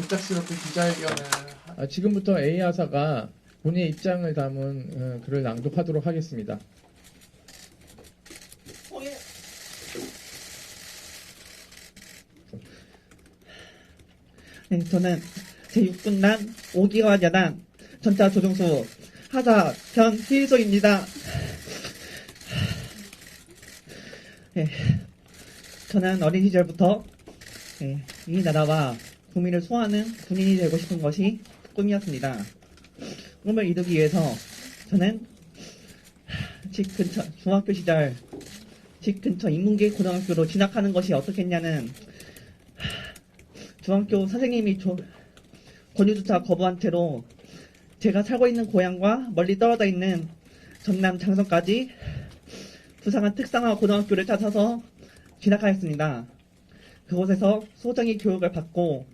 갑작스럽게 기자회견을 지금부터 A 하사가 본인의 입장을 담은 글을 낭독하도록 하겠습니다. 네, 저는 제6분단 5기와 야단 전차 조종수 하사 변희소입니다. 네, 저는 어린 시절부터 이 나라와 국민을 수호하는 군인이 되고 싶은 것이 꿈이었습니다. 꿈을 이루기 위해서 저는 집 근처 중학교 시절 집 근처 인문계 고등학교로 진학하는 것이 어떻겠냐는 중학교 선생님이 권유조차 거부한 채로 제가 살고 있는 고향과 멀리 떨어져 있는 전남 장성까지 부상한 특성화 고등학교를 찾아서 진학하였습니다. 그곳에서 소정의 교육을 받고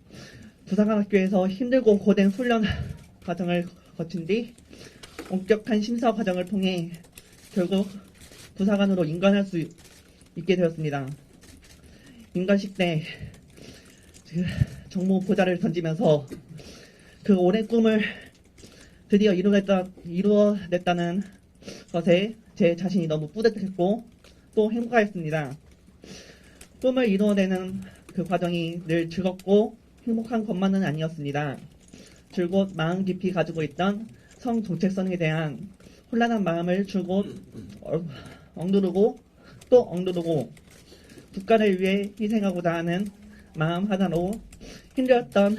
부상한 학교에서 힘들고 고된 훈련 과정을 거친 뒤 엄격한 심사 과정을 통해 결국 부사관으로 임관할 수 있게 되었습니다. 임관식 때 정모 보좌를 던지면서 그 오랜 꿈을 드디어 이루어냈다는 것에 제 자신이 너무 뿌듯했고 또 행복하였습니다. 꿈을 이루어내는 그 과정이 늘 즐겁고 행복한 것만은 아니었습니다. 줄곧 마음 깊이 가지고 있던 성 정체성에 대한 혼란한 마음을 줄곧 억누르고 또 억누르고 국가를 위해 희생하고자 하는 마음 하나로 힘들었던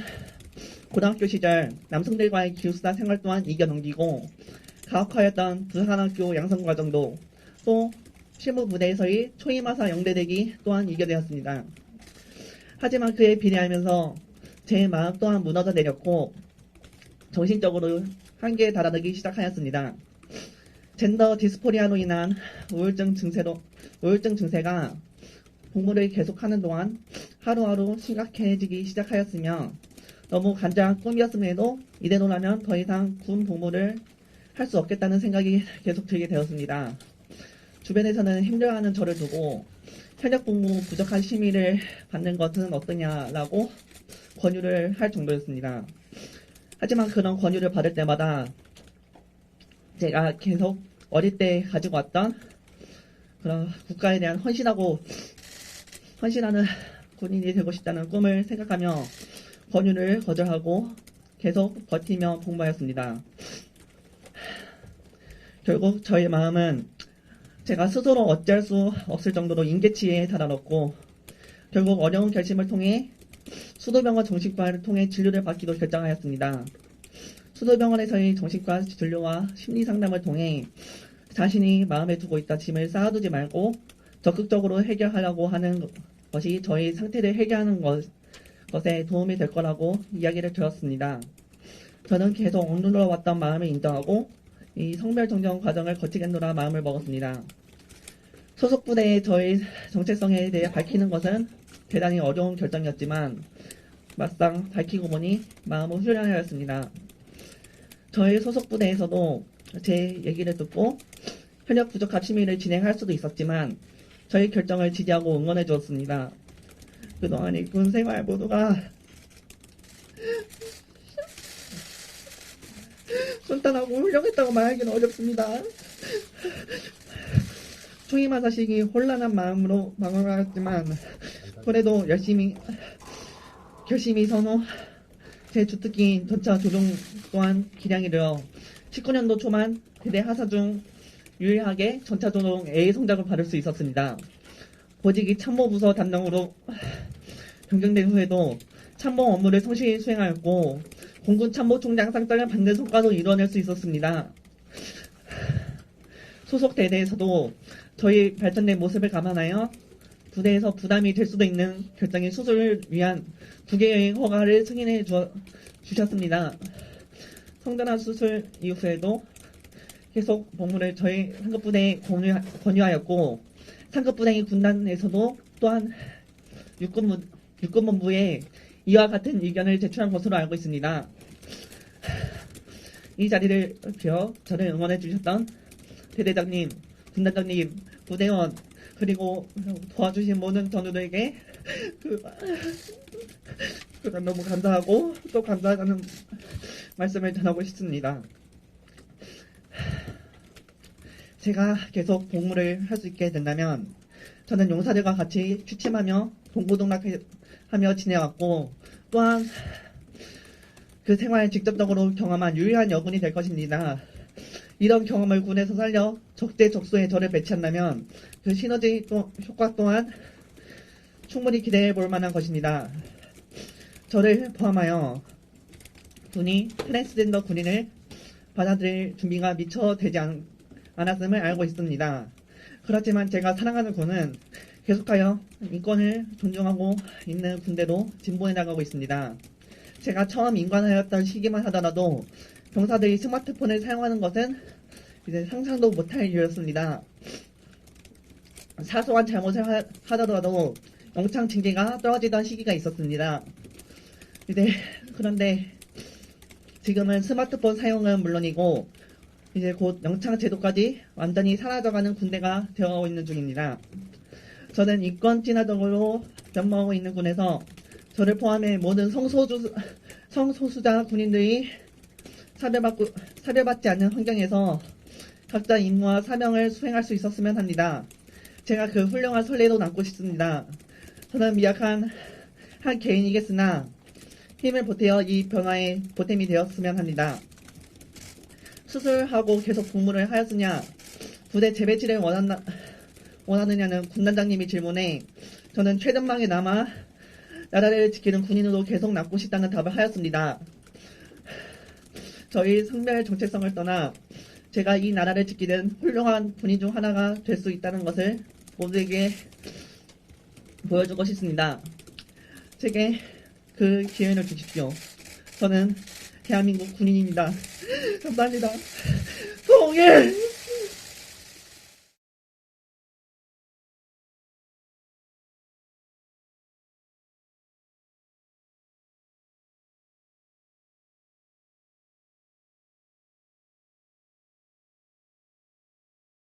고등학교 시절 남성들과의 기숙사 생활 또한 이겨넘기고 가혹하였던 부산학교 양성과정도 또 실무 부대에서의 초임하사 영대되기 또한 이겨내었습니다. 하지만 그에 비례하면서 제 마음 또한 무너져 내렸고 정신적으로 한계에 달하기 시작하였습니다. 젠더 디스포리아로 인한 우울증 증세가 복무를 계속하는 동안 하루하루 심각해지기 시작하였으며 너무 간절한 꿈이었음에도 이대로라면 더 이상 군 복무를 할 수 없겠다는 생각이 계속 들게 되었습니다. 주변에서는 힘들어하는 저를 두고 현역 복무 부족한 심의를 받는 것은 어떠냐라고 권유를 할 정도였습니다. 하지만 그런 권유를 받을 때마다 제가 계속 어릴 때 가지고 왔던 그런 국가에 대한 헌신하는 군인이 되고 싶다는 꿈을 생각하며 권유를 거절하고 계속 버티며 복무하였습니다. 결국 저의 마음은 제가 스스로 어찌할 수 없을 정도로 임계치에 달아났고 결국 어려운 결심을 통해 수도병원 정신과를 통해 진료를 받기로 결정하였습니다. 수도병원에서의 정신과 진료와 심리상담을 통해 자신이 마음에 두고 있다 짐을 쌓아두지 말고 적극적으로 해결하려고 하는 것이 저의 상태를 해결하는 것에 도움이 될 거라고 이야기를 들었습니다. 저는 계속 억눌러왔던 마음을 인정하고 이 성별정정 과정을 거치겠노라 마음을 먹었습니다. 소속부대의 저의 정체성에 대해 밝히는 것은 대단히 어려운 결정이었지만 막상 밝히고 보니 마음은 후련하였습니다. 저희 소속부대에서도 제 얘기를 듣고 현역 부족합 심의를 진행할 수도 있었지만 저희 결정을 지지하고 응원해 주었습니다. 그동안의 군 생활 모두가 순탄하고 훌륭했다고 말하기는 어렵습니다. 초임하사 시기 혼란한 마음으로 방황하였지만 그래도 결심이 선호 제 주특기인 전차 조종 또한 기량이 되어 19년도 초만 대대 하사 중 유일하게 전차 조종 A의 성적을 받을 수 있었습니다. 보직이 참모부서 담당으로 변경된 후에도 참모 업무를 성실히 수행하였고 공군 참모총장 상장을 받는 성과도 이뤄낼 수 있었습니다. 소속 대대에서도 저희 발전된 모습을 감안하여 부대에서 부담이 될 수도 있는 결정인 수술을 위한 국외여행 허가를 승인해 주셨습니다. 성전환 수술 이후에도 계속 복무를 저희 상급부대에 권유하였고 상급부대의 군단에서도 또한 육군본부에 이와 같은 의견을 제출한 것으로 알고 있습니다. 이 자리를 빌어 저를 응원해 주셨던 대대장님, 군단장님, 부대원 그리고 도와주신 모든 전우들에게 그간 너무 감사하고 또 감사하다는 말씀을 전하고 싶습니다. 제가 계속 복무를 할 수 있게 된다면 저는 용사들과 같이 취침하며 동고동락하며 지내왔고 또한 그 생활을 직접적으로 경험한 유일한 여군이 될 것입니다. 이런 경험을 군에서 살려 적재적소에 저를 배치한다면 그 시너지 효과 또한 충분히 기대해 볼 만한 것입니다. 저를 포함하여 군이 트랜스젠더 군인을 받아들일 준비가 미처 되지 않았음을 알고 있습니다. 그렇지만 제가 사랑하는 군은 계속하여 인권을 존중하고 있는 군대로 진보해 나가고 있습니다. 제가 처음 인관하였던 시기만 하더라도 병사들이 스마트폰을 사용하는 것은 이제 상상도 못할 일이었습니다. 사소한 잘못을 하더라도 영창 징계가 떨어지던 시기가 있었습니다. 그런데 지금은 스마트폰 사용은 물론이고 이제 곧 영창 제도까지 완전히 사라져가는 군대가 되어 있는 중입니다. 저는 인권 진화적으로 변모하고 있는 군에서 저를 포함해 모든 성소수자 군인들이 사별받지 않는 환경에서 각자 임무와 사명을 수행할 수 있었으면 합니다. 제가 그 훌륭한 선례로 남고 싶습니다. 저는 미약한 한 개인이겠으나 힘을 보태어 이 변화의 보탬이 되었으면 합니다. 수술하고 계속 복무를 하였으냐, 부대 재배치를 원하느냐는 군단장님이 질문해 저는 최전방에 남아 나라를 지키는 군인으로 계속 남고 싶다는 답을 하였습니다. 저희 성별 정체성을 떠나 제가 이 나라를 지키는 훌륭한 군인 중 하나가 될 수 있다는 것을 모두에게 보여주고 싶습니다. 제게 그 기회를 주십시오. 저는 대한민국 군인입니다. 감사합니다. 통일!